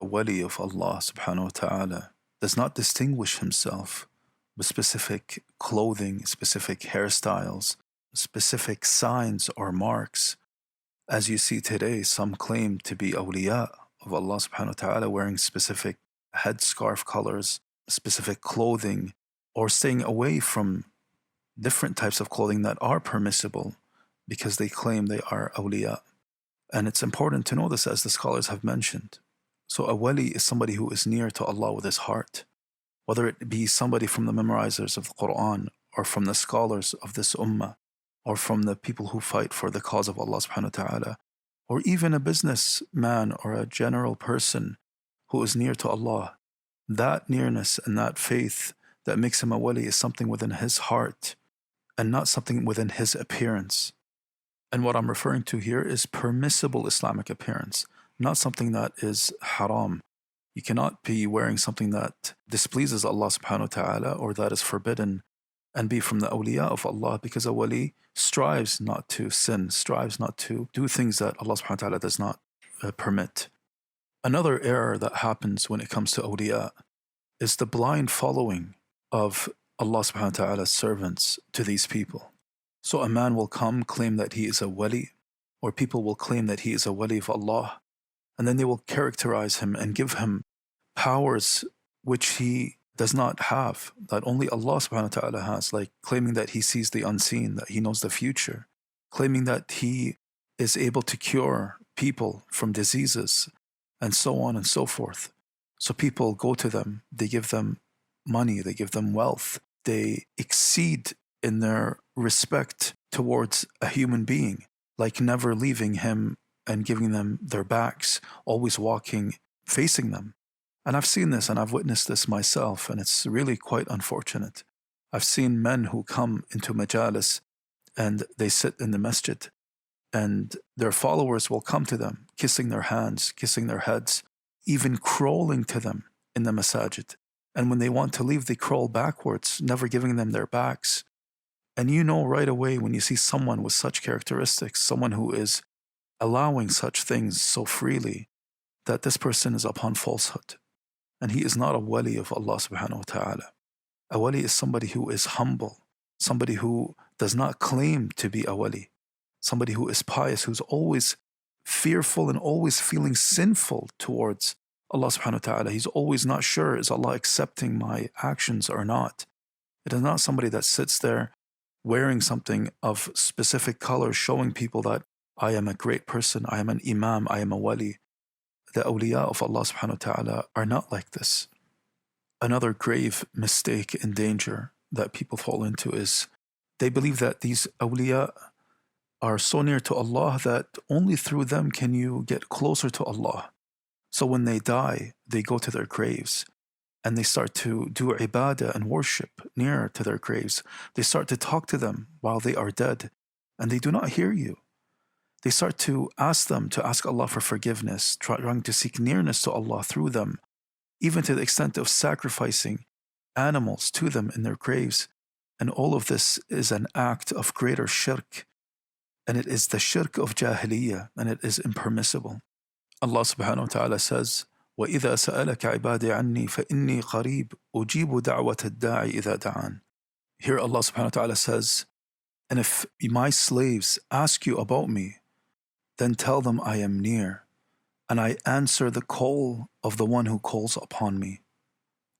A wali of Allah subhanahu wa ta'ala does not distinguish himself with specific clothing, specific hairstyles, specific signs or marks. As you see today, some claim to be awliya of Allah subhanahu wa ta'ala wearing specific headscarf colors, specific clothing, or staying away from different types of clothing that are permissible because they claim they are awliya. And it's important to know this, as the scholars have mentioned. So a wali is somebody who is near to Allah with his heart, whether it be somebody from the memorizers of the Quran, or from the scholars of this ummah, or from the people who fight for the cause of Allah subhanahu wa ta'ala, or even a businessman or a general person who is near to Allah. That nearness and that faith that makes him a wali is something within his heart and not something within his appearance. And what I'm referring to here is permissible Islamic appearance, not something that is haram. You cannot be wearing something that displeases Allah subhanahu wa ta'ala or that is forbidden and be from the awliya of Allah, because a wali strives not to sin, strives not to do things that Allah subhanahu wa ta'ala does not permit. Another error that happens when it comes to awliya is the blind following of Allah subhanahu wa ta'ala's servants to these people. So a man will come, claim that he is a wali, or people will claim that he is a wali of Allah, and then they will characterize him and give him powers which he does not have, that only Allah subhanahu wa ta'ala has, like claiming that he sees the unseen, that he knows the future, claiming that he is able to cure people from diseases, and so on and so forth. So people go to them, they give them money, they give them wealth, they exceed in their respect towards a human being, like never leaving him and giving them their backs, always walking, facing them. And I've seen this and I've witnessed this myself, and it's really quite unfortunate. I've seen men who come into majalis and they sit in the masjid, and their followers will come to them, kissing their hands, kissing their heads, even crawling to them in the masajid. And when they want to leave, they crawl backwards, never giving them their backs. And you know right away when you see someone with such characteristics, someone who is allowing such things so freely, that this person is upon falsehood. And he is not a wali of Allah subhanahu wa ta'ala. A wali is somebody who is humble, somebody who does not claim to be a wali, somebody who is pious, who's always fearful and always feeling sinful towards Allah subhanahu wa ta'ala. He's always not sure, is Allah accepting my actions or not? It is not somebody that sits there wearing something of specific color, showing people that I am a great person, I am an imam, I am a wali. The awliya of Allah subhanahu wa ta'ala are not like this. Another grave mistake and danger that people fall into is they believe that these awliya are so near to Allah that only through them can you get closer to Allah. So when they die, they go to their graves and they start to do ibadah and worship near to their graves. They start to talk to them while they are dead, and they do not hear you. They start to ask them to ask Allah for forgiveness, trying to seek nearness to Allah through them, even to the extent of sacrificing animals to them in their graves. And all of this is an act of greater shirk, and it is the shirk of jahiliyyah, and it is impermissible. Allah subhanahu wa ta'ala says, وَإِذَا سَأَلَكَ عِبَادِي عَنِّي فَإِنِّي قَرِيبٌ أُجِيبُ دَعْوَةَ الدَّاعِ إِذَا دَعَانِ. Here Allah subhanahu wa ta'ala says, and if my slaves ask you about me, then tell them I am near, and I answer the call of the one who calls upon me.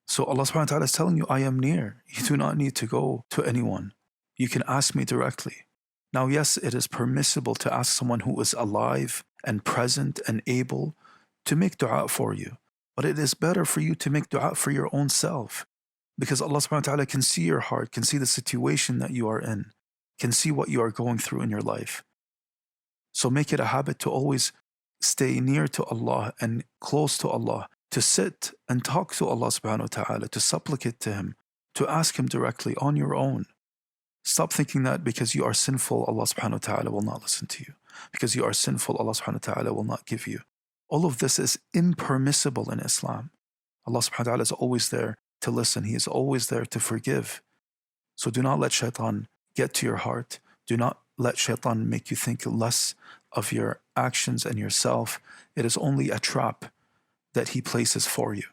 So Allah subhanahu wa ta'ala is telling you, I am near. You do not need to go to anyone. You can ask me directly. Now, yes, it is permissible to ask someone who is alive and present and able to make dua for you. But it is better for you to make dua for your own self, because Allah subhanahu wa ta'ala can see your heart, can see the situation that you are in, can see what you are going through in your life. So make it a habit to always stay near to Allah and close to Allah, to sit and talk to Allah subhanahu wa ta'ala, to supplicate to Him, to ask Him directly on your own. Stop thinking that because you are sinful, Allah subhanahu wa ta'ala will not listen to you. Because you are sinful, Allah subhanahu wa ta'ala will not give you. All of this is impermissible in Islam. Allah subhanahu wa ta'ala is always there to listen. He is always there to forgive. So do not let shaitan get to your heart. Do not let shaitan make you think less of your actions and yourself. It is only a trap. that He places for you.